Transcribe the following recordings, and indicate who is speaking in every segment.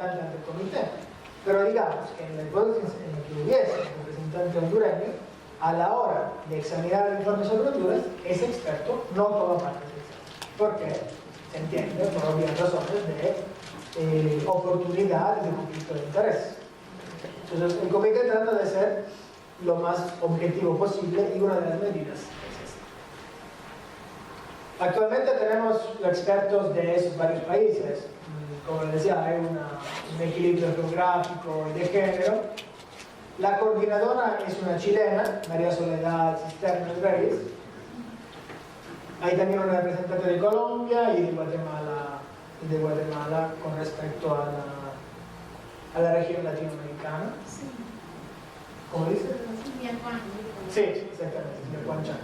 Speaker 1: representante ante el comité. Pero digamos que en la hipótesis en la que hubiese un representante hondureño, a la hora de examinar el informe sobre Honduras, ese experto no toma parte del examen. ¿Por qué? Se entiende por obvias razones de oportunidades de conflicto de interés. Entonces, el comité trata de ser lo más objetivo posible y una de las medidas es esta. Actualmente tenemos expertos de esos varios países. Como les decía, hay un equilibrio geográfico y de género. La coordinadora es una chilena, María Soledad Cisternas Reyes. Hay también una representante de Colombia y de Guatemala con respecto a la región latinoamericana.
Speaker 2: Sí.
Speaker 1: ¿Cómo dice? Sí, exactamente, señor Juan Chan.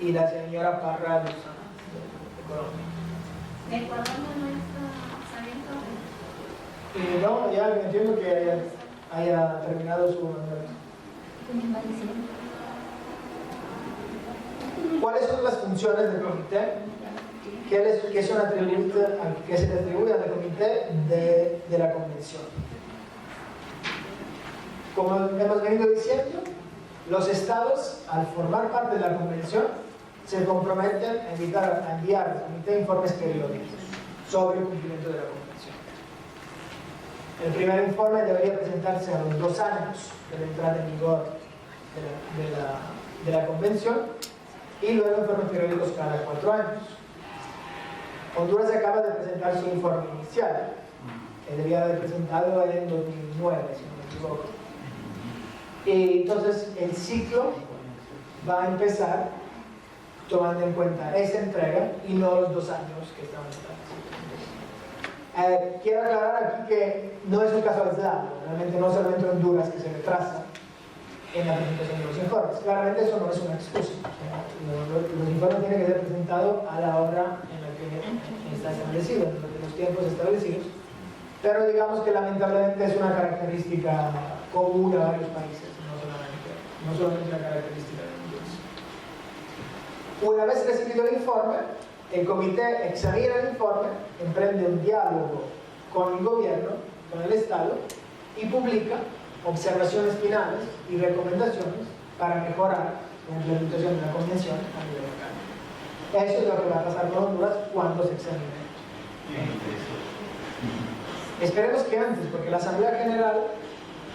Speaker 1: Y la señora Parra Luzana, de Colombia.
Speaker 2: ¿De Ecuador no está saliendo?
Speaker 1: No, ya entiendo que haya terminado su mandato. ¿Cuáles son las funciones del comité? ¿Qué se le atribuye al comité de la convención? Como hemos venido diciendo, los estados, al formar parte de la convención, se comprometen a enviar al comité informes periódicos sobre el cumplimiento de la convención. El primer informe debería presentarse a los 2 años de la entrada en vigor de la convención y luego informes periódicos cada 4 años. Honduras acaba de presentar su informe inicial, que debía haber presentado en 2009, si no me equivoco. Y entonces el ciclo va a empezar tomando en cuenta esa entrega y no los 2 años que estamos establecidos. Quiero aclarar aquí que no es un caso aislado, realmente no solamente Honduras que se retrasa en la presentación de los informes. Claramente eso no es una excusa. Los informes tienen que ser presentados a la hora en la que está establecido, en los tiempos establecidos. Pero digamos que lamentablemente es una característica común a varios países, no solamente una característica de Honduras. Una vez recibido el informe, el comité examina el informe, emprende un diálogo con el gobierno, con el Estado, y publica observaciones finales y recomendaciones para mejorar la implementación de la convención a nivel local. Eso es lo que va a pasar con Honduras cuando se examine. Esperemos que antes, porque la Asamblea General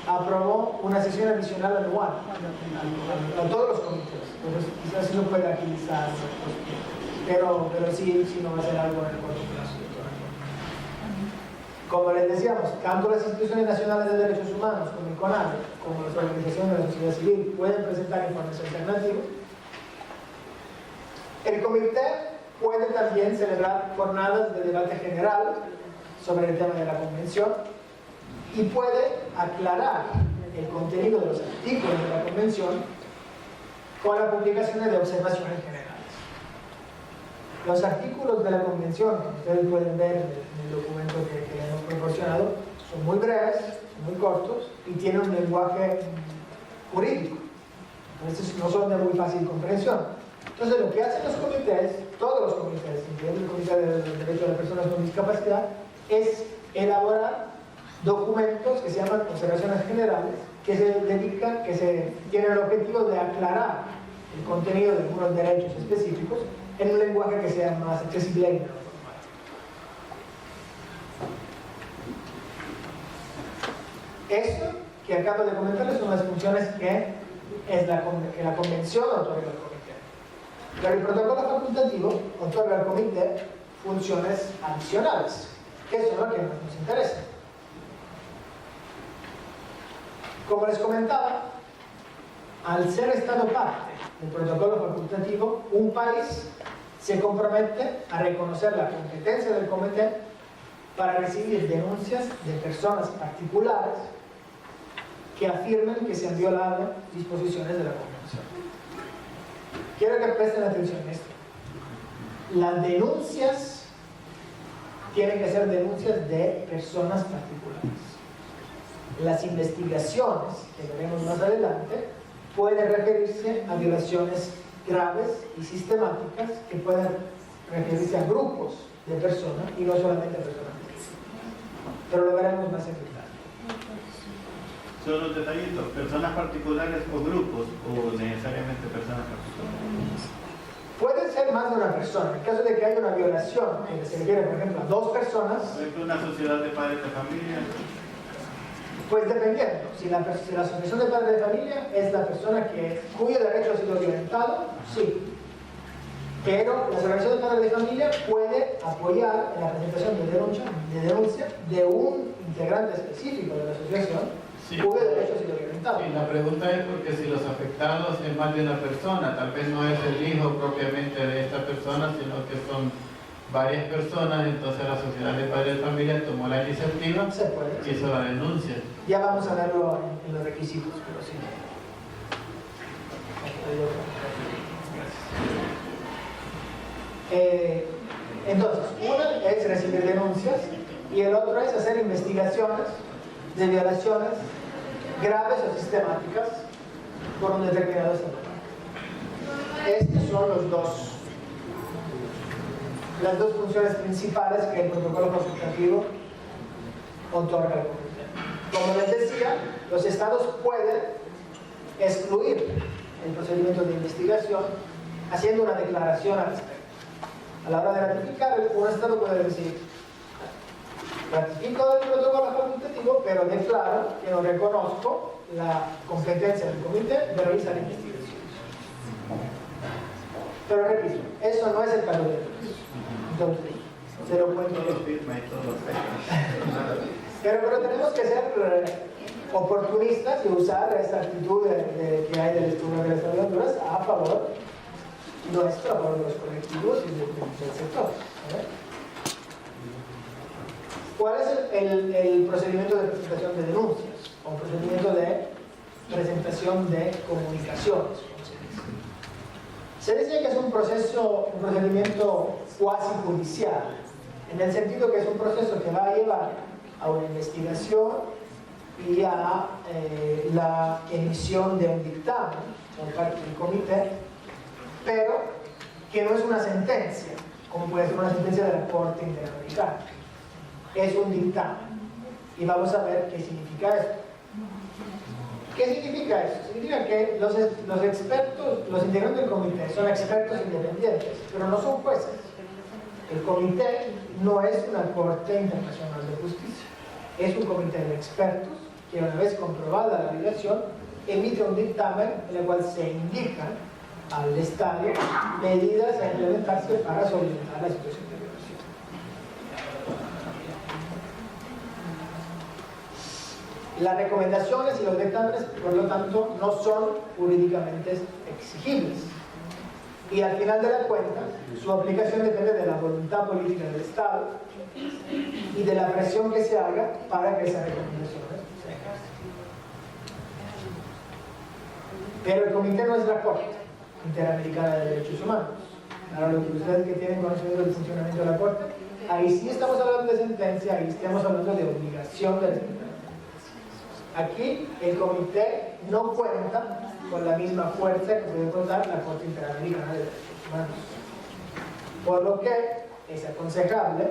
Speaker 1: aprobó una sesión adicional anual a todos los comités. Entonces, quizás eso puede agilizar, pero sí no va a ser algo en el corto plazo. Como les decíamos, tanto las instituciones nacionales de derechos humanos como el CONADE, como las organizaciones de la sociedad civil pueden presentar informes alternativos. El comité puede también celebrar jornadas de debate general sobre el tema de la convención y puede aclarar el contenido de los artículos de la convención con la publicación de observaciones generales. Los artículos de la convención, como ustedes pueden ver en el documento que hemos proporcionado, son muy breves, son muy cortos y tienen un lenguaje jurídico. Entonces no son de muy fácil comprensión. Entonces lo que hacen los comités, todos los comités, incluyendo el Comité de los Derechos de las Personas con Discapacidad, es elaborar documentos que se llaman observaciones generales, que tienen el objetivo de aclarar el contenido de algunos derechos específicos en un lenguaje que sea más accesible y menos formal. Eso que acabo de comentarles son las funciones que la convención otorga al comité. Pero el protocolo facultativo otorga al comité funciones adicionales, que son las que nos interesan. Como les comentaba, al ser Estado parte del protocolo facultativo, un país se compromete a reconocer la competencia del comité para recibir denuncias de personas particulares que afirmen que se han violado disposiciones de la convención. Quiero que presten atención a esto. Las denuncias tienen que ser denuncias de personas particulares. Las investigaciones, que veremos más adelante, pueden referirse a violaciones graves y sistemáticas que pueden referirse a grupos de personas y no solamente a personas. pero lo veremos más en detalle.
Speaker 3: Solo un detallito, personas particulares o grupos, o necesariamente personas particulares.
Speaker 1: Puede ser más de una persona. En caso de que haya una violación, que se refiere, por ejemplo, a dos personas,
Speaker 3: Por ejemplo, una sociedad de padres de familia.
Speaker 1: pues dependiendo. Si la asociación de padres de familia es la persona cuyo derecho ha sido violentado, sí. Pero la asociación de padres de familia puede apoyar en la presentación de denuncia de un integrante específico de la asociación cuyo derecho ha sido violentado.
Speaker 4: Sí, la pregunta es porque si los afectados es más de una persona, tal vez no es el hijo propiamente de esta persona, sino que son varias personas, entonces la sociedad de padres de familia tomó la iniciativa y hizo la denuncia.
Speaker 1: Ya vamos a verlo en los requisitos, pero sí. Entonces, una es recibir denuncias y el otro es hacer investigaciones de violaciones graves o sistemáticas por un determinado estado. Estos son las dos funciones principales que el protocolo consultativo otorga al comité. Como les decía, los estados pueden excluir el procedimiento de investigación haciendo una declaración al respecto. A la hora de ratificar, un estado puede decir: ratifico el protocolo facultativo, pero declaro que no reconozco la competencia del comité de realizar investigaciones. Pero repito, eso no es el caso de ellos. Entonces, se lo cuento yo. Pero tenemos que ser oportunistas y usar esta actitud que hay del estudio de las Honduras a favor nuestro, a favor de los colectivos y del sector. ¿Cuál es el procedimiento de presentación de denuncias? O procedimiento de presentación de comunicaciones, como se dice. Se dice que es un procedimiento cuasi judicial, en el sentido que es un proceso que va a llevar a una investigación y a la emisión de un dictamen por parte del comité, pero que no es una sentencia, como puede ser una sentencia de la Corte Interamericana. Es un dictamen. Y vamos a ver qué significa esto. ¿Qué significa eso? Significa que los expertos, los integrantes del comité son expertos independientes, pero no son jueces. El comité no es una Corte Internacional de Justicia, es un comité de expertos que, una vez comprobada la violación, emite un dictamen en el cual se indican al Estado medidas a implementarse para solventar la situación de violación. Las recomendaciones y los dictámenes, por lo tanto, no son jurídicamente exigibles. Y al final de la cuenta, su aplicación depende de la voluntad política del Estado y de la presión que se haga para que esas recomendaciones se ejerzan. Pero el comité no es la Corte Interamericana de Derechos Humanos. Ahora, lo que ustedes que tienen conocimiento del funcionamiento de la Corte, ahí sí estamos hablando de sentencia, ahí estamos hablando de obligación de respetar. Aquí el comité no cuenta con la misma fuerza que puede contar la Corte Interamericana de Derechos Humanos. Por lo que es aconsejable,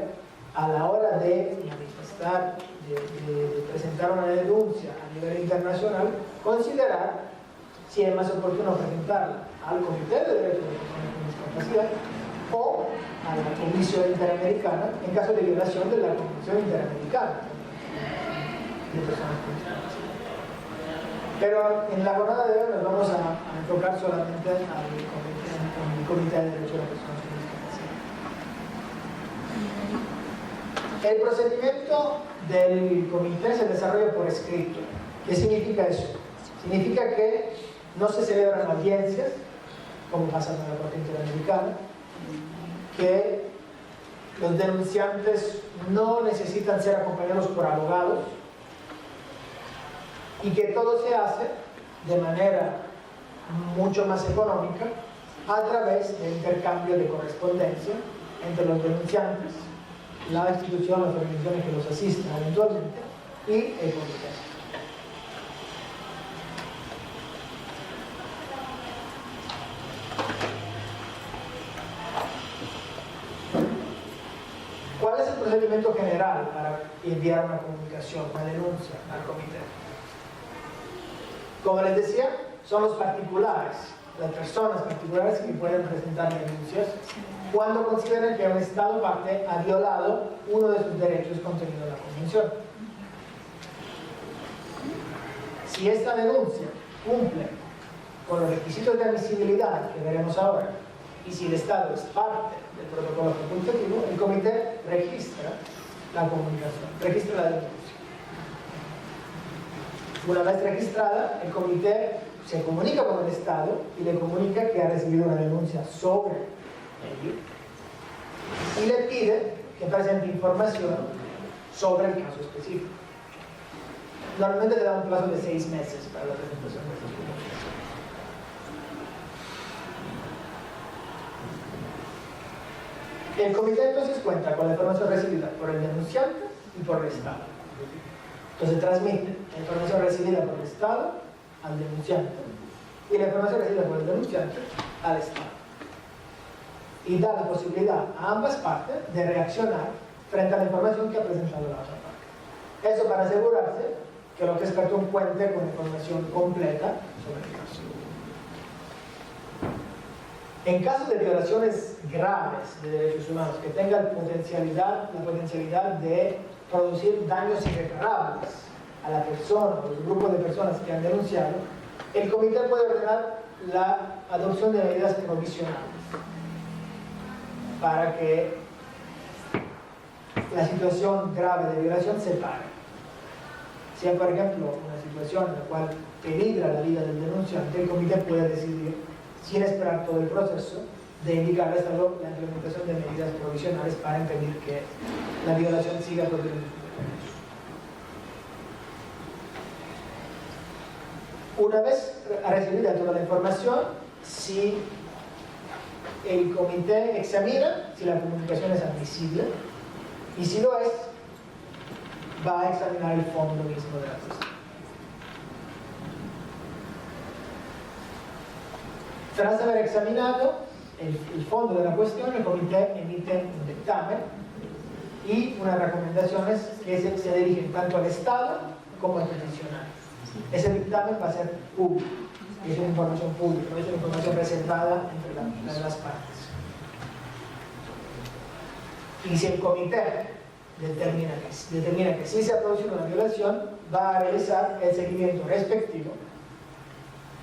Speaker 1: a la hora de manifestar, de presentar una denuncia a nivel internacional, considerar si es más oportuno presentarla al Comité de Derechos de Personas con Discapacidad o a la Comisión Interamericana en caso de violación de la Convención Interamericana de Personas con Discapacidad. Pero en la jornada de hoy nos vamos a enfocar solamente al Comité de Derechos de Personas con Discapacidad. El procedimiento del comité se desarrolla por escrito. ¿Qué significa eso? Significa que no se celebran audiencias, como pasa con la Corte Interamericana, que los denunciantes no necesitan ser acompañados por abogados y que todo se hace de manera mucho más económica a través del intercambio de correspondencia entre los denunciantes, la institución, las organizaciones que los asisten eventualmente y el comité. ¿Cuál es el procedimiento general para enviar una comunicación, una denuncia al comité. Como les decía, son los particulares, las personas particulares que pueden presentar denuncias cuando consideren que un Estado parte ha violado uno de sus derechos contenidos en la Convención. Si esta denuncia cumple con los requisitos de admisibilidad que veremos ahora, y si el Estado es parte del protocolo facultativo, el comité registra la comunicación, registra la denuncia. Una vez registrada, el comité se comunica con el Estado y le comunica que ha recibido una denuncia sobre ello y le pide que presente información sobre el caso específico. Normalmente le da un plazo de 6 meses para la presentación de estas comunicaciones. El comité entonces cuenta con la información recibida por el denunciante y por el Estado. Entonces transmite la información recibida por el Estado al denunciante y la información recibida por el denunciante al Estado. Y da la posibilidad a ambas partes de reaccionar frente a la información que ha presentado la otra parte. Eso para asegurarse que lo que es cartón cuente con información completa sobre el caso. En caso de violaciones graves de derechos humanos que tengan la potencialidad de producir daños irreparables a la persona o el grupo de personas que han denunciado, el comité puede ordenar la adopción de medidas provisionales para que la situación grave de violación se pare. Si hay, por ejemplo, una situación en la cual peligra la vida del denunciante, el comité puede decidir, sin esperar todo el proceso, de indicar al Estado la implementación de medidas provisionales para impedir que la violación siga produciendo. Una vez recibida toda la información, si el comité examina si la comunicación es admisible, y si lo es, va a examinar el fondo mismo de la cuestión. Tras haber examinado el fondo de la cuestión, el comité emite un dictamen y unas recomendaciones que se dirigen tanto al Estado como al peticionario. Ese dictamen va a ser público, es una información pública, no es una información reservada entre las partes. Y si el comité determina que sí se ha producido una violación, va a realizar el seguimiento respectivo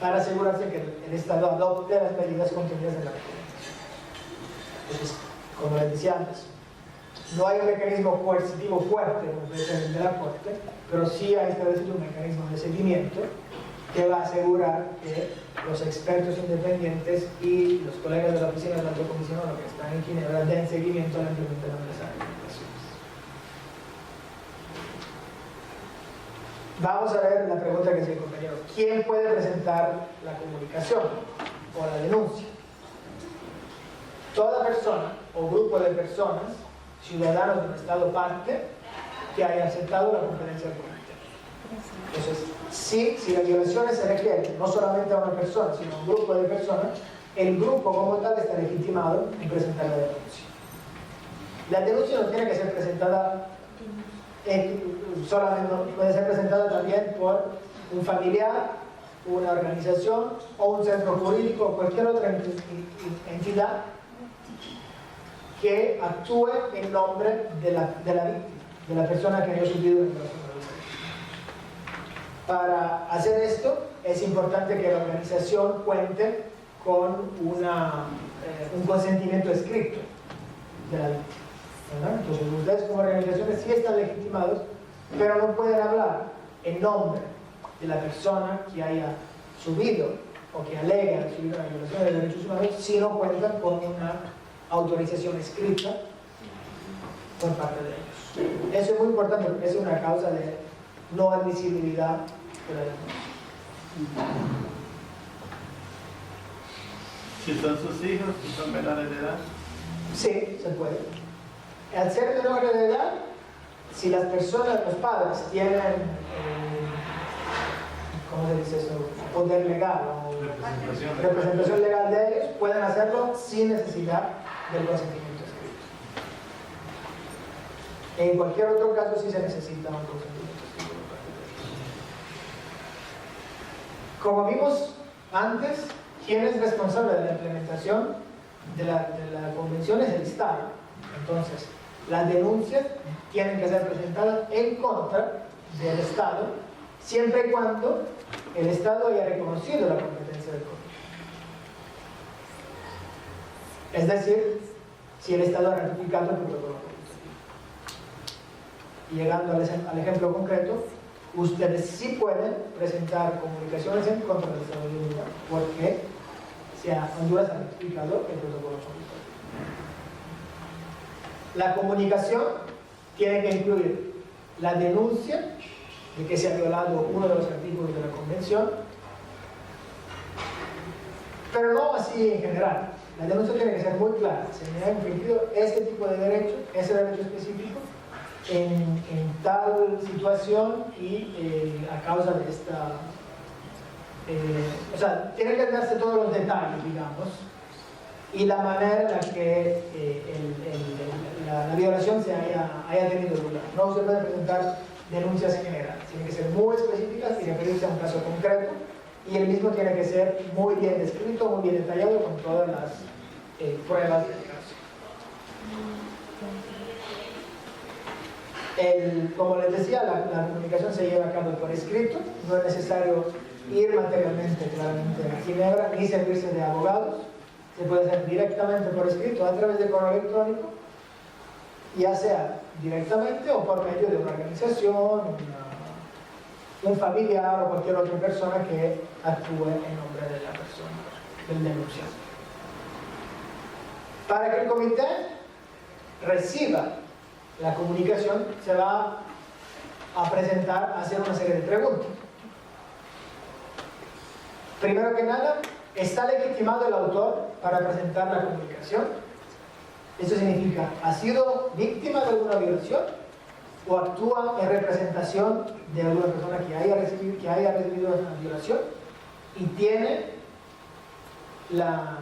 Speaker 1: para asegurarse que el Estado adopte las medidas contenidas en la recomendación. Entonces, como les decía antes, no hay un mecanismo coercitivo fuerte como puede ser el de la Corte, pero sí ha establecido un mecanismo de seguimiento que va a asegurar que los expertos independientes y los colegas de la oficina del alto comisionado que están en Ginebra den seguimiento a la implementación de esas recomendaciones. Vamos a ver la pregunta que hace el compañero. ¿Quién puede presentar la comunicación o la denuncia? Toda persona o grupo de personas, ciudadanos de un Estado parte, que haya aceptado la conferencia del comité. Entonces, si las violaciones se refieren no solamente a una persona, sino a un grupo de personas, el grupo como tal está legitimado en presentar la denuncia. La denuncia no tiene que ser presentada solamente, puede ser presentada también por un familiar, una organización o un centro jurídico o cualquier otra entidad que actúe en nombre de la víctima, de la persona que haya sufrido una violación. Para hacer esto es importante que la organización cuente con un consentimiento escrito de la víctima, ¿verdad? Entonces ustedes como organizaciones sí están legitimados, pero no pueden hablar en nombre de la persona que haya subido o que alega haber subido una violación de derechos humanos si no cuentan con una autorización escrita por parte de ellos. Eso es muy importante porque es una causa de no admisibilidad de la denuncia.
Speaker 3: Si son sus hijos, si son menores de edad.
Speaker 1: Sí, se puede. Al ser menores de edad, si las personas, los padres, tienen, ¿cómo se dice eso? Poder legal o representación legal de ellos, pueden hacerlo sin necesidad del consentimiento escrito. En cualquier otro caso sí se necesita un consentimiento escrito. Como vimos antes, quien es responsable de la implementación de la convención es el Estado. Entonces, las denuncias tienen que ser presentadas en contra del Estado, siempre y cuando el Estado haya reconocido la competencia del comité. Es decir, si el Estado ha ratificado el protocolo facultativo. Y llegando al ejemplo concreto, ustedes sí pueden presentar comunicaciones en contra del Estado de Honduras, porque Honduras ha ratificado el protocolo facultativo. La comunicación tiene que incluir la denuncia de que se ha violado uno de los artículos de la Convención, pero no así en general. La denuncia tiene que ser muy clara. Se me ha infringido este tipo de derecho, ese derecho específico, en tal situación y a causa de esta... o sea, tiene que darse todos los detalles, digamos, y la manera en la que la violación se haya tenido lugar. No se pueden presentar denuncias generales, tienen que ser muy específicas y referirse a un caso concreto, y el mismo tiene que ser muy bien descrito, muy bien detallado, con todas las pruebas del caso. Como les decía, la comunicación se lleva a cabo por escrito, no es necesario ir materialmente claramente a Ginebra ni servirse de abogados, se puede hacer directamente por escrito a través de correo electrónico, ya sea directamente o por medio de una organización, un familiar o cualquier otra persona que actúe en nombre de la persona, del denunciante. Para que el comité reciba la comunicación, se va a presentar, a hacer una serie de preguntas. Primero que nada, ¿está legitimado el autor para presentar la comunicación? Eso significa, ¿ha sido víctima de alguna violación? ¿O actúa en representación de alguna persona que haya recibido una violación? Y tiene la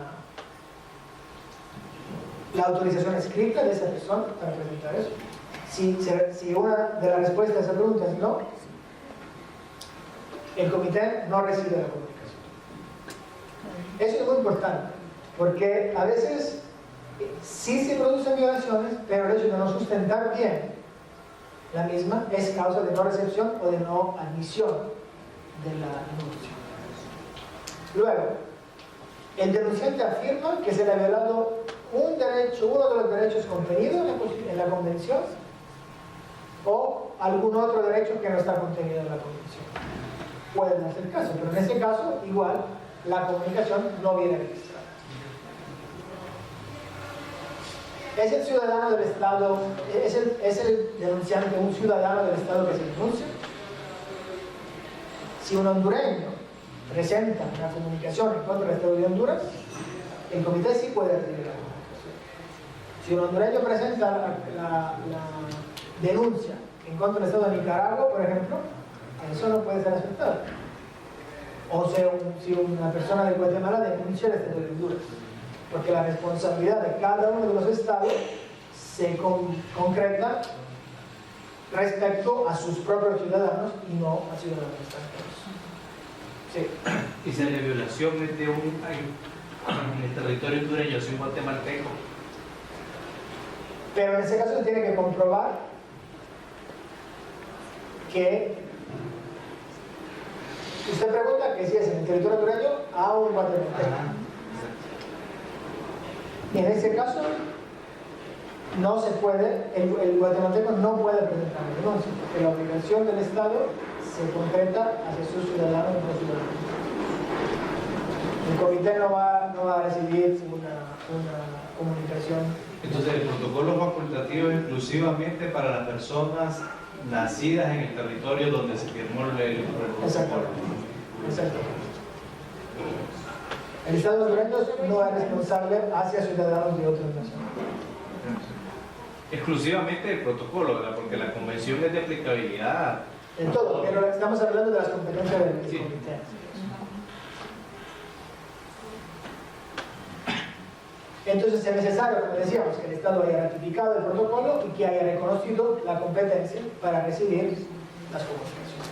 Speaker 1: autorización escrita de esa persona para presentar eso. Si una de las respuestas a esa pregunta es no, el comité no recibe la comunicación. Eso es muy importante, porque a veces sí se producen violaciones, pero el hecho de no sustentar bien la misma es causa de no recepción o de no admisión de la denuncia. Luego, el denunciante afirma que se le ha violado uno de los derechos contenidos en la Convención o algún otro derecho que no está contenido en la Convención. Puede darse el caso, pero en ese caso, igual, la comunicación no viene registrada. ¿Es el ciudadano del Estado, es el denunciante un ciudadano del Estado que se denuncia? Si un hondureño presenta una comunicación en contra del Estado de Honduras, el comité sí puede recibir la comunicación. Si un hondureño presenta la denuncia en contra del Estado de Nicaragua, por ejemplo, eso no puede ser aceptado. O sea, si una persona de Guatemala denuncia el Estado de Honduras, porque la responsabilidad de cada uno de los estados se concreta respecto a sus propios ciudadanos y no a ciudadanos extranjeros. Sí.
Speaker 5: Y si la violación es de en el territorio hondureño, soy un guatemalteco.
Speaker 1: Pero en ese caso se tiene que comprobar que usted pregunta que si es en el territorio hondureño a un guatemalteco. Y en ese caso no se puede, el guatemalteco no puede presentar la denuncia, porque la obligación del Estado se concreta hacia sus ciudadanos y no ciudadanos. El comité no va a recibir una comunicación.
Speaker 5: Entonces el protocolo facultativo es exclusivamente para las personas nacidas en el territorio donde se firmó el protocolo.
Speaker 1: Exactamente. El Estado hondureño no es responsable hacia ciudadanos de otras naciones.
Speaker 5: Exclusivamente el protocolo, ¿verdad? Porque la convención es de aplicabilidad.
Speaker 1: En todo, pero estamos hablando de las competencias del comité. Entonces es necesario, como decíamos, que el Estado haya ratificado el protocolo y que haya reconocido la competencia para recibir las comunicaciones.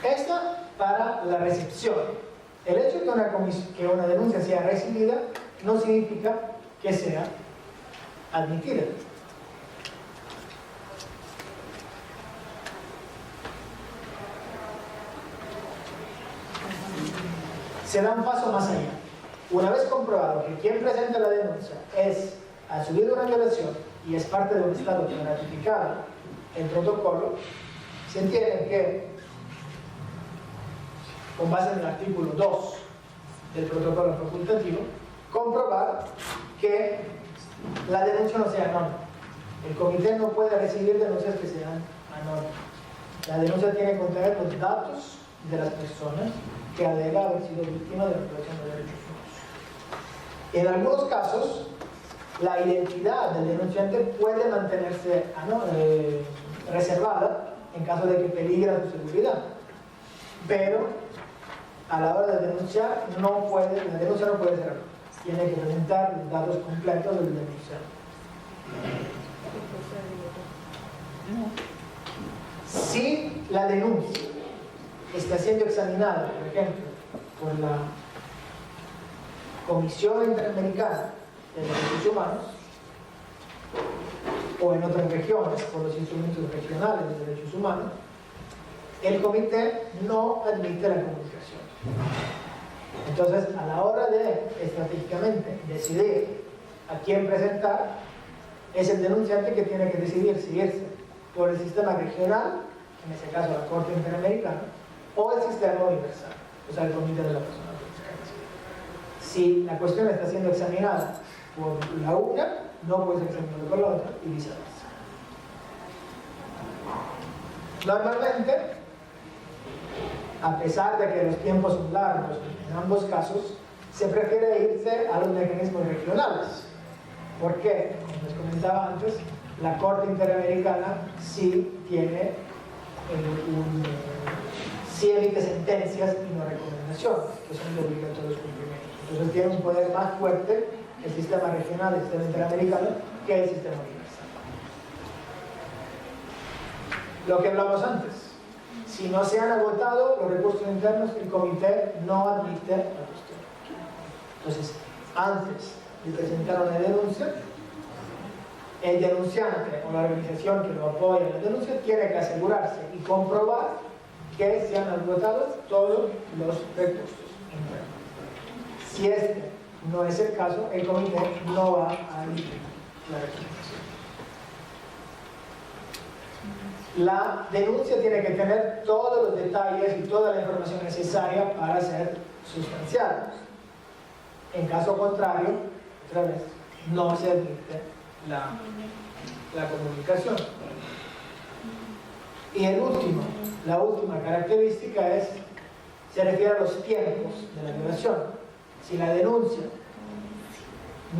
Speaker 1: Esta para la recepción. El hecho de que una denuncia sea recibida no significa que sea admitida. Se da un paso más allá. Una vez comprobado que quien presenta la denuncia ha subido una violación y es parte de un Estado que ha ratificado el protocolo, se entiende que, con base en el artículo 2 del protocolo facultativo, comprobar que la denuncia no sea anónima. El comité no puede recibir denuncias que sean anónimas. La denuncia tiene que contener los datos de las personas que alega haber sido víctima de la violación de derechos humanos. En algunos casos, la identidad del denunciante puede mantenerse reservada en caso de que peligra su seguridad, pero a la hora de denunciar la denuncia no puede ser anónima. Tiene que presentar los datos completos del denunciante. Si la denuncia está siendo examinada, por ejemplo, por la Comisión Interamericana de Derechos Humanos o en otras regiones por los instrumentos regionales de derechos humanos, el comité no admite la comunicación. Entonces, a la hora de estratégicamente decidir a quién presentar, es el denunciante que tiene que decidir si irse por el sistema regional, en ese caso la Corte Interamericana, o el sistema universal, o sea, el Comité de la Persona Física. Si la cuestión está siendo examinada por la una, no puede ser examinada por la otra y viceversa. Normalmente, a pesar de que los tiempos son largos en ambos casos, se prefiere irse a los mecanismos regionales. ¿Por qué? Como les comentaba antes, la Corte Interamericana sí tiene sí emite sentencias y no recomendaciones, que son de obligatorio cumplimiento. Entonces tiene un poder más fuerte el sistema regional, el sistema interamericano, que el sistema universal. Lo que hablamos antes, si no se han agotado los recursos internos, el comité no admite la cuestión. Entonces, antes de presentar una denuncia, el denunciante o la organización que lo apoya en la denuncia tiene que asegurarse y comprobar que se han agotado todos los recursos internos. Si este no es el caso, el comité no va a emitir la recomendación. La denuncia tiene que tener todos los detalles y toda la información necesaria para ser sustanciada. En caso contrario, otra vez, no se admite la comunicación. Y la última característica se refiere a los tiempos de la violación. Si la denuncia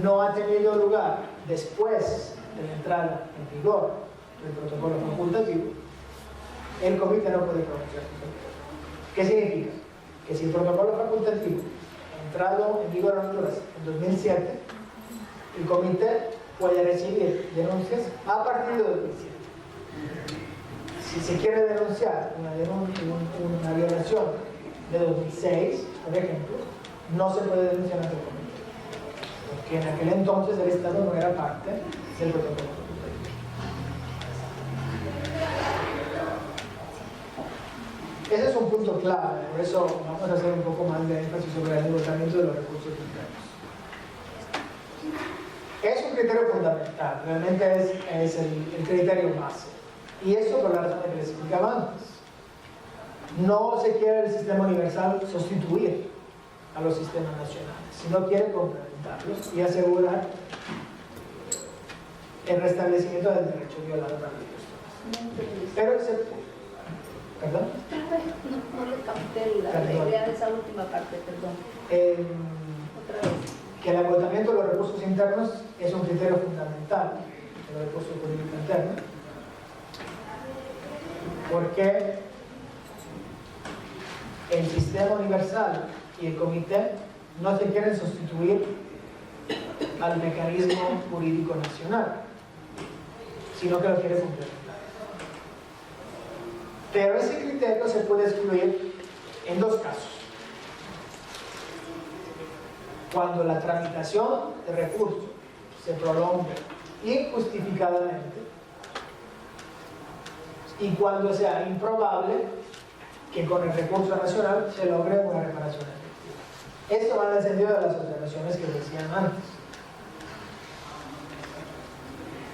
Speaker 1: no ha tenido lugar después de la entrada en vigor del protocolo facultativo, el comité no puede pronunciarse. ¿Qué significa? Que si el protocolo facultativo ha entrado en vigor en Honduras en 2007, el comité puede recibir denuncias a partir de 2007. Si se quiere denunciar una violación de 2006, por ejemplo, no se puede denunciar ante el comité, porque en aquel entonces el Estado no era parte del protocolo facultativo. Ese es un punto clave, por eso vamos a hacer un poco más de énfasis sobre el agotamiento de los recursos internos. Es un criterio fundamental, realmente es el criterio base. Y eso por la razón que les explicaba antes. No se quiere el sistema universal sustituir a los sistemas nacionales, sino quiere complementarlos y asegurar el restablecimiento del derecho violado para las personas. Pero ¿perdón?
Speaker 2: No le capté la idea de esa última parte, perdón. Otra vez.
Speaker 1: Que el agotamiento de los recursos internos es un criterio fundamental del recurso jurídico interno, porque el sistema universal y el comité no se quieren sustituir al mecanismo jurídico nacional, sino que lo quieren complementar. Pero ese criterio se puede excluir en dos casos. Cuando la tramitación de recursos se prolonga injustificadamente y cuando sea improbable que con el recurso nacional se logre una reparación efectiva. Esto va en el sentido de las observaciones que decían antes.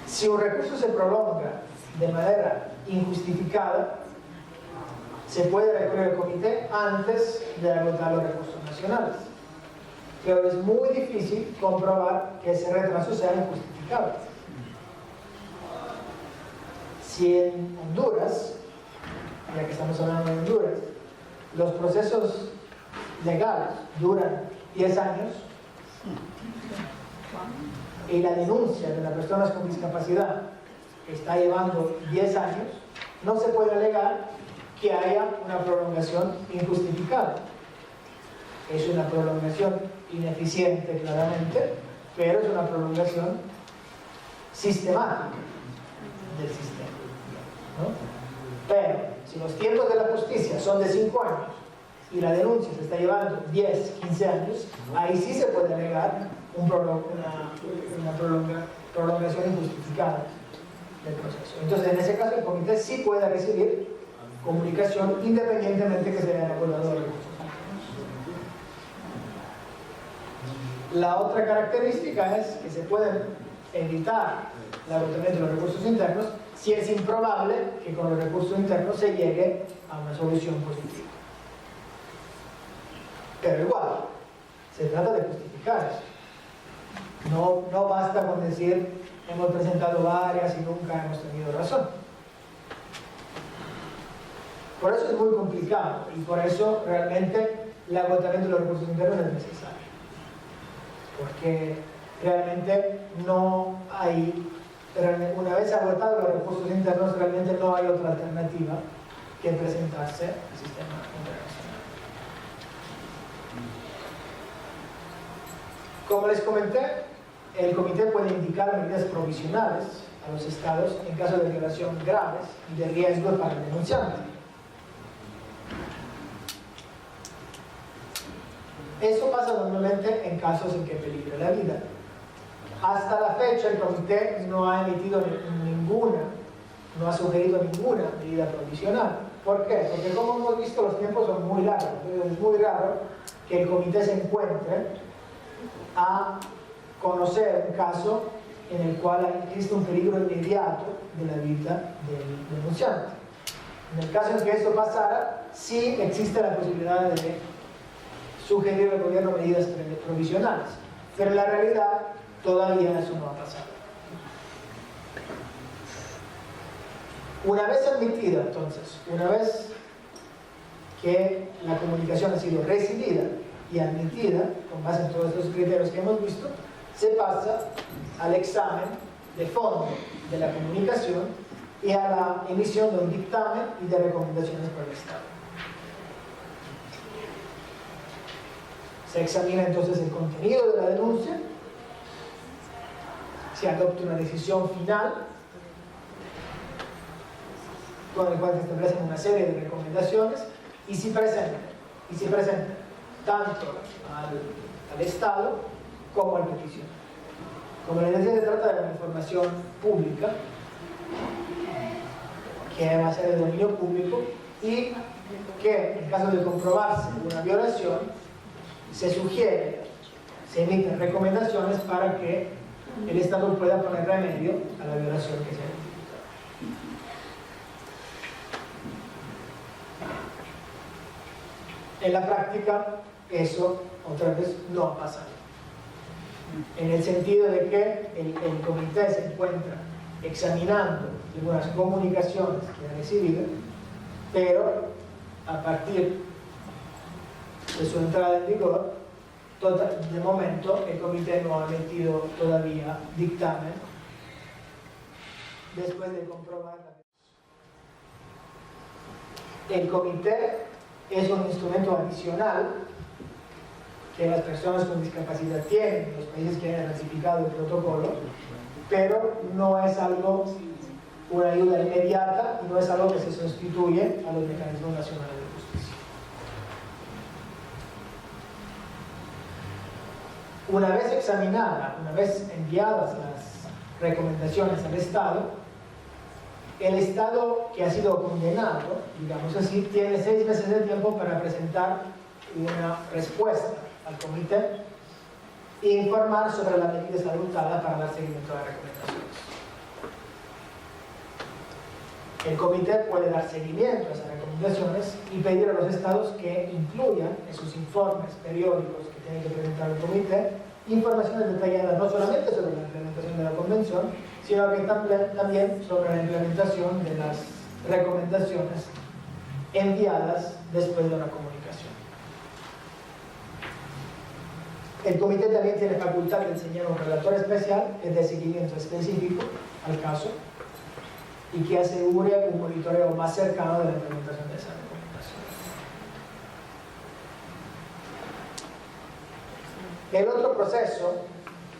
Speaker 1: Si un recurso se prolonga de manera injustificada, se puede recurrir al comité antes de agotar los recursos nacionales. Pero es muy difícil comprobar que ese retraso sea injustificado. Si en Honduras, ya que estamos hablando de Honduras, los procesos legales duran 10 años y la denuncia de las personas con discapacidad está llevando 10 años, no se puede alegar que haya una prolongación injustificada. Es una prolongación ineficiente, claramente, pero es una prolongación sistemática del sistema, ¿no? Pero si los tiempos de la justicia son de 5 años y la denuncia se está llevando 10, 15 años, ahí sí se puede alegar una prolongación injustificada del proceso. Entonces, en ese caso, el comité sí puede recibir comunicación independientemente que se haya acordado el recurso. La otra característica es que se pueden evitar el agotamiento de los recursos internos si es improbable que con los recursos internos se llegue a una solución positiva. Pero igual, se trata de justificar eso. No basta con decir hemos presentado varias y nunca hemos tenido razón. Por eso es muy complicado y por eso realmente el agotamiento de los recursos internos es necesario. Porque realmente no hay, una vez agotados los recursos internos, realmente no hay otra alternativa que presentarse al sistema internacional. Como les comenté, el comité puede indicar medidas provisionales a los estados en caso de violación graves y de riesgo para el denunciante. Eso pasa normalmente en casos en que peligra la vida. Hasta la fecha el comité no ha emitido no ha sugerido ninguna medida provisional. ¿Por qué? Porque como hemos visto los tiempos son muy largos. Entonces es muy raro que el comité se encuentre a conocer un caso en el cual existe un peligro inmediato de la vida del denunciante. En el caso en que esto pasara, sí existe la posibilidad de sugerir al gobierno medidas provisionales, pero en la realidad todavía eso no ha pasado. Una vez admitida, entonces, una vez que la comunicación ha sido recibida y admitida, con base en todos estos criterios que hemos visto, se pasa al examen de fondo de la comunicación y a la emisión de un dictamen y de recomendaciones para el Estado. Se examina entonces el contenido de la denuncia, se adopta una decisión final con el cual se establecen una serie de recomendaciones y se presenta tanto al Estado como al peticionario. Como les decía, se trata de una información pública que va a ser de dominio público y que en caso de comprobarse una violación se sugiere, se emiten recomendaciones para que el Estado pueda poner remedio a la violación que se ha identificado. En la práctica, eso otra vez no ha pasado. En el sentido de que el comité se encuentra examinando algunas comunicaciones que ha recibido, pero a partir de su entrada en vigor, de momento el comité no ha emitido todavía dictamen después de comprobar el comité es un instrumento adicional que las personas con discapacidad tienen, los países que hayan ratificado el protocolo, pero no es algo, una ayuda inmediata y no es algo que se sustituye a los mecanismos nacionales de justicia. Una vez examinada, una vez enviadas las recomendaciones al Estado, el Estado que ha sido condenado, digamos así, tiene 6 meses de tiempo para presentar una respuesta al comité e informar sobre las medidas adoptadas para dar seguimiento a las recomendaciones. El comité puede dar seguimiento a esas recomendaciones y pedir a los estados que incluyan en sus informes periódicos que tienen que presentar el comité informaciones detalladas no solamente sobre la implementación de la convención, sino que también sobre la implementación de las recomendaciones enviadas después de una comunicación. El comité también tiene facultad de enseñar un relator especial que dé seguimiento específico al caso y que asegure un monitoreo más cercano de la implementación de esa recomendación.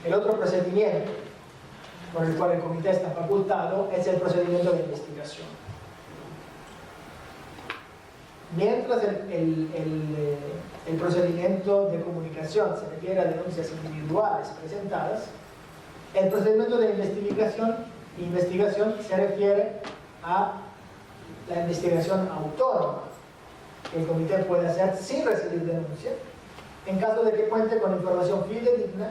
Speaker 1: El otro procedimiento por el cual el comité está facultado es el procedimiento de investigación. Mientras el procedimiento de comunicación se refiere a denuncias individuales presentadas, el procedimiento de investigación se refiere a la investigación autónoma que el comité puede hacer sin recibir denuncia en caso de que cuente con información fidedigna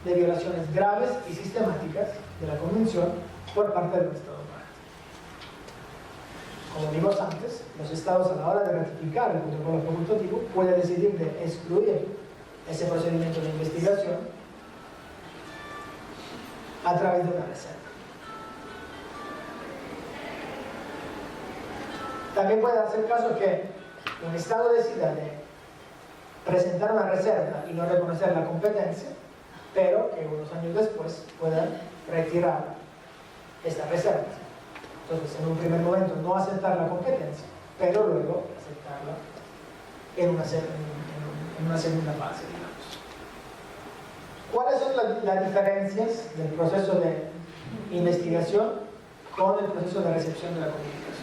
Speaker 1: de violaciones graves y sistemáticas de la Convención por parte del Estado parte. Como vimos antes, los estados a la hora de ratificar el protocolo facultativo pueden decidir de excluir ese procedimiento de investigación a través de una reserva. También puede darse el caso que un estado decida de presentar una reserva y no reconocer la competencia, pero que unos años después pueda retirar esta reserva. Entonces, en un primer momento no aceptar la competencia, pero luego aceptarla en una segunda fase, digamos. ¿Cuáles son las diferencias del proceso de investigación con el proceso de recepción de la comunicación?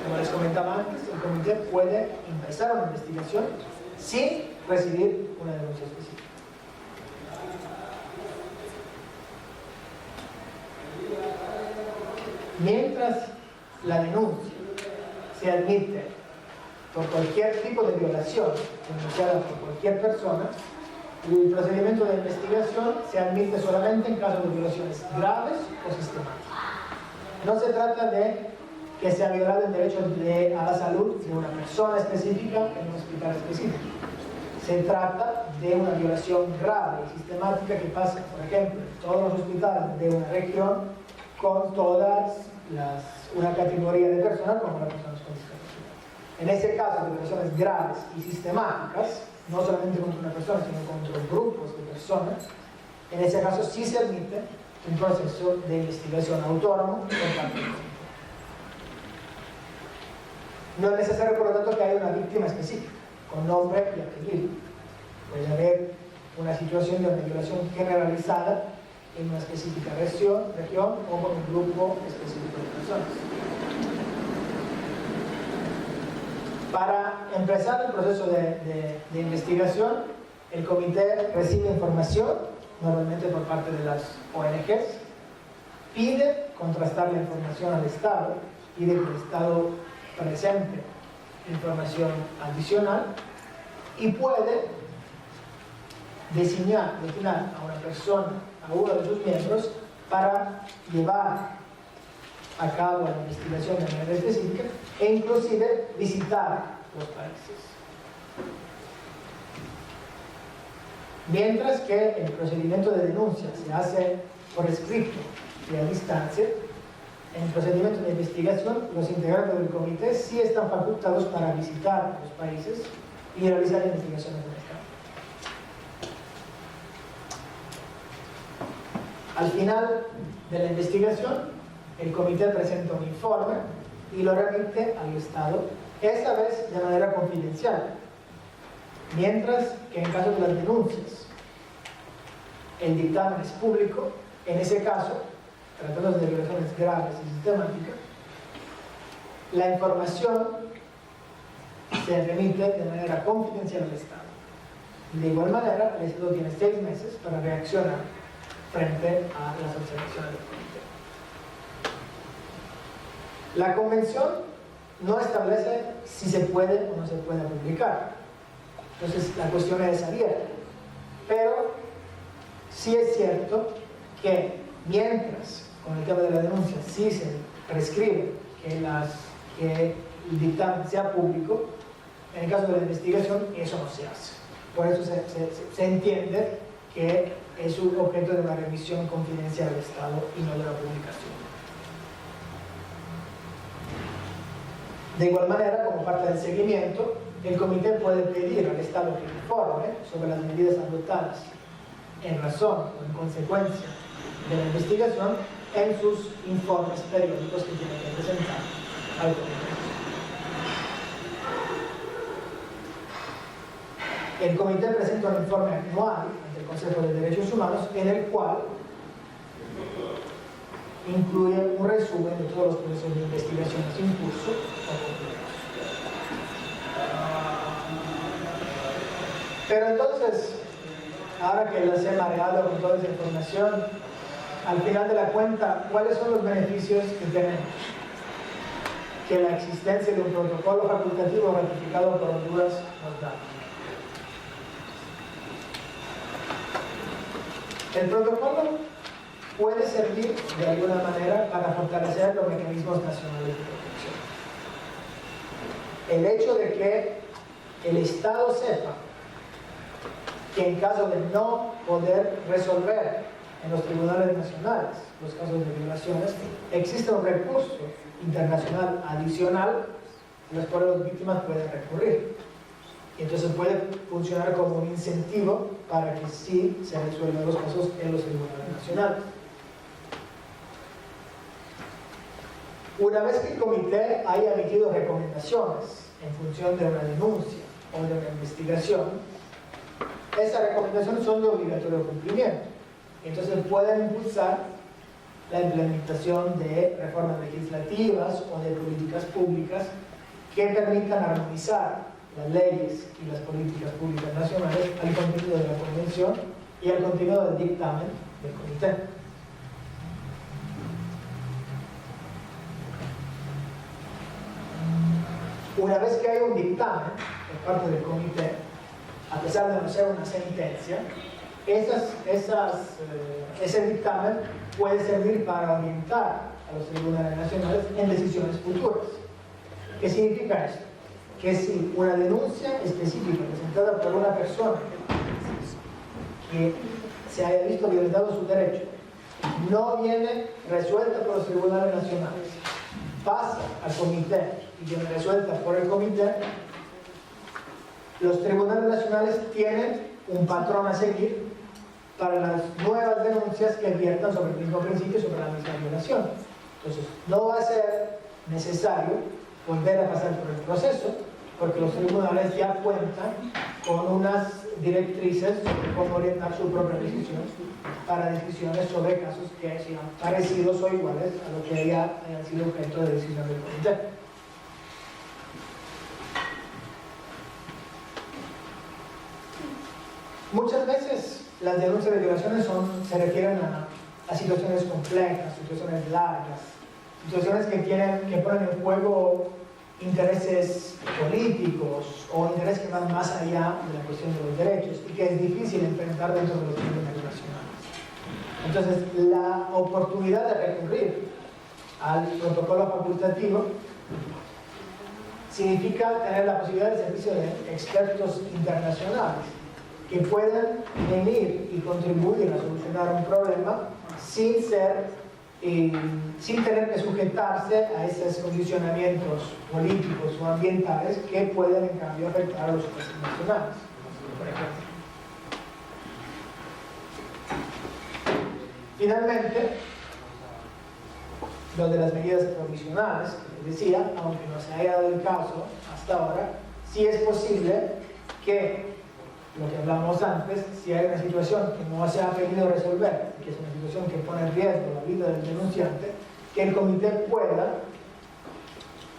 Speaker 1: Como les comentaba antes, el comité puede empezar una investigación sin recibir una denuncia específica. Mientras la denuncia se admite por cualquier tipo de violación denunciada por cualquier persona, el procedimiento de investigación se admite solamente en casos de violaciones graves o sistemáticas. No se trata de que se ha violado el derecho a la salud de una persona específica en un hospital específico. Se trata de una violación grave y sistemática que pasa, por ejemplo, en todos los hospitales de una región con una categoría de personas como las personas con discapacidad. En ese caso de violaciones graves y sistemáticas, no solamente contra una persona, sino contra grupos de personas, en ese caso sí se admite un proceso de investigación autónomo por parte del comité. No es necesario, por lo tanto, que haya una víctima específica, con nombre y apellido. Puede haber una situación de una violación generalizada en una específica región o con un grupo específico de personas. Para empezar el proceso de investigación, el comité recibe información, normalmente por parte de las ONGs, pide contrastar la información al Estado, pide que el Estado presente información adicional y puede designar a una persona, a uno de sus miembros, para llevar a cabo la investigación de manera específica e inclusive visitar los países. Mientras que el procedimiento de denuncia se hace por escrito y a distancia, en el procedimiento de investigación, los integrantes del comité sí están facultados para visitar los países y realizar investigaciones en el campo. Al final de la investigación, el comité presenta un informe y lo remite al Estado, esta vez de manera confidencial. Mientras que en caso de las denuncias, el dictamen es público. En ese caso, tratándose de violaciones graves y sistemáticas, la información se remite de manera confidencial al Estado. De igual manera, el Estado tiene 6 meses para reaccionar frente a las observaciones del comité. La convención no establece si se puede o no se puede publicar. Entonces, la cuestión es abierta. Pero sí es cierto que mientras, con el tema de la denuncia, sí se prescribe que el dictamen sea público, en el caso de la investigación eso no se hace. Por eso se entiende que es un objeto de una revisión confidencial del Estado y no de la publicación. De igual manera, como parte del seguimiento, el comité puede pedir al Estado que informe sobre las medidas adoptadas en razón o en consecuencia de la investigación en sus informes periódicos que tiene que presentar al comité. El comité presenta un informe anual ante el Consejo de Derechos Humanos en el cual incluye un resumen de todos los procesos de investigación en curso o concluidos. Pero entonces, ahora que les he mareado con toda esa información, al final de la cuenta, ¿cuáles son los beneficios que tenemos? Que la existencia de un protocolo facultativo ratificado por Honduras nos da. El protocolo puede servir de alguna manera para fortalecer los mecanismos nacionales de protección. El hecho de que el Estado sepa que en caso de no poder resolver en los tribunales nacionales los casos de violaciones, existe un recurso internacional adicional a los cuales las víctimas pueden recurrir. Y entonces puede funcionar como un incentivo para que sí se resuelvan los casos en los tribunales nacionales. Una vez que el comité haya emitido recomendaciones en función de una denuncia o de una investigación, esas recomendaciones son de obligatorio cumplimiento. Entonces pueden impulsar la implementación de reformas legislativas o de políticas públicas que permitan armonizar las leyes y las políticas públicas nacionales al contenido de la Convención y al contenido del dictamen del comité. Una vez que hay un dictamen por parte del comité, a pesar de no ser una sentencia, ese dictamen puede servir para orientar a los tribunales nacionales en decisiones futuras. ¿Qué significa esto? Que si una denuncia específica presentada por una persona que se haya visto violentado su derecho no viene resuelta por los tribunales nacionales, pasa al comité y viene resuelta por el comité, los tribunales nacionales tienen un patrón a seguir para las nuevas denuncias que viertan sobre el mismo principio, sobre la misma violación. Entonces, no va a ser necesario volver a pasar por el proceso, porque los tribunales ya cuentan con unas directrices sobre cómo orientar su propia decisión para decisiones sobre casos que sean parecidos o iguales a lo que ya hayan sido objeto de decisión del comité. Muchas veces las denuncias de violaciones se refieren a situaciones complejas, situaciones largas, situaciones que ponen en juego intereses políticos o intereses que van más allá de la cuestión de los derechos y que es difícil enfrentar dentro de los tribunales nacionales. Entonces, la oportunidad de recurrir al protocolo facultativo significa tener la posibilidad del servicio de expertos internacionales que puedan venir y contribuir a solucionar un problema sin tener que sujetarse a esos condicionamientos políticos o ambientales que pueden en cambio afectar a los jueces nacionales, por ejemplo. Finalmente, lo de las medidas provisionales, que les decía, aunque no se haya dado el caso hasta ahora, sí es posible que lo que hablamos antes, si hay una situación que no se ha pedido resolver, que es una situación que pone en riesgo la vida del denunciante, que el comité pueda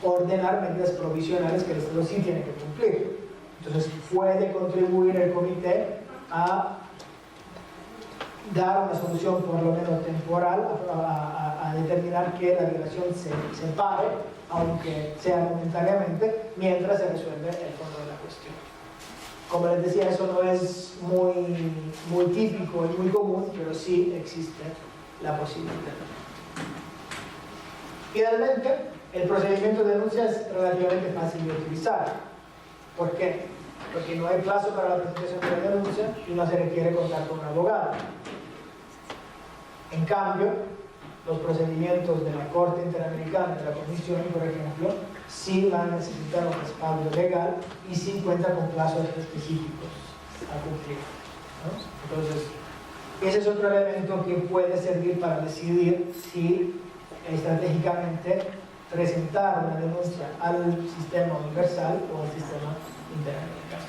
Speaker 1: ordenar medidas provisionales que el Estado sí tiene que cumplir. Entonces puede contribuir el comité a dar una solución por lo menos temporal, a determinar que la violación se pare, aunque sea momentáneamente, mientras se resuelve el fondo de la cuestión. Como les decía, eso no es muy típico y muy común, pero sí existe la posibilidad. Finalmente, el procedimiento de denuncia es relativamente fácil de utilizar. ¿Por qué? Porque no hay plazo para la presentación de la denuncia y no se requiere contar con un abogado. En cambio, los procedimientos de la Corte Interamericana, de la Comisión, por ejemplo, sí van a necesitar un respaldo legal y sí cuentan con plazos específicos a cumplir, ¿no? Entonces, ese es otro elemento que puede servir para decidir si estratégicamente presentar una denuncia al sistema universal o al sistema interamericano.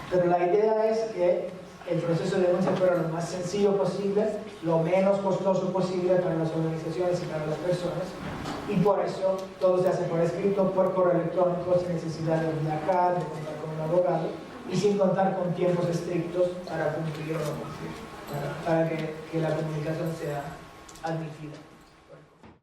Speaker 1: Pero la idea es que el proceso de denuncia fuera lo más sencillo posible, lo menos costoso posible para las organizaciones y para las personas, y por eso todo se hace por escrito, por correo electrónico, sin necesidad de viajar, de contar con un abogado, y sin contar con tiempos estrictos para cumplir o no cumplir, para que la comunicación sea admitida.